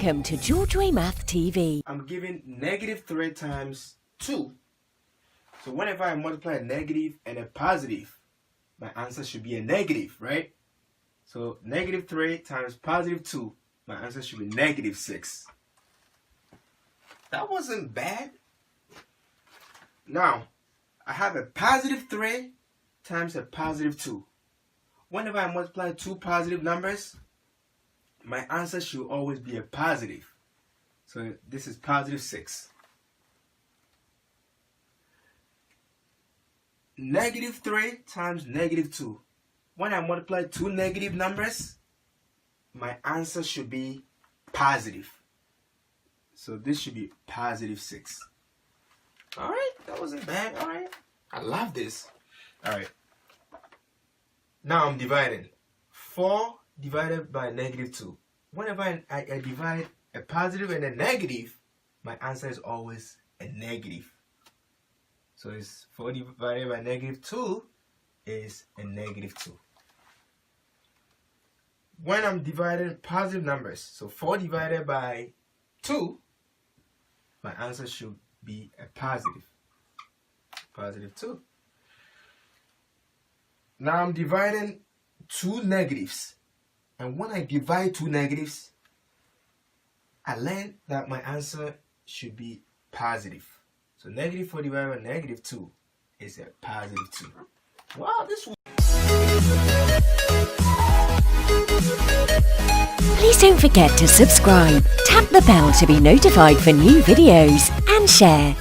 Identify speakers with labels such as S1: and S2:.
S1: Welcome to GeorgeWay Math TV.
S2: I'm giving -3 times 2. So whenever I multiply a negative and a positive, my answer should be a negative, right? So -3 times +2, my answer should be -6. That wasn't bad. Now, I have a +3 times a +2. Whenever I multiply two positive numbers, my answer should always be a positive. So this is +6. -3 times -2. When I multiply two negative numbers, my answer should be positive. So this should be +6. Alright, that wasn't bad. Alright, I love this. Alright, now I'm dividing. 4 divided by -2. Whenever I divide a positive and a negative, my answer is always a negative. So it's 4 divided by -2 is a -2. When I'm dividing positive numbers, so 4 divided by 2, my answer should be a +2. Now I'm dividing two negatives. And when I divide two negatives, I learned that my answer should be positive. So -4 divided by -2 is a +2. Wow, this one.
S1: Please don't forget to subscribe, tap the bell to be notified for new videos, and share.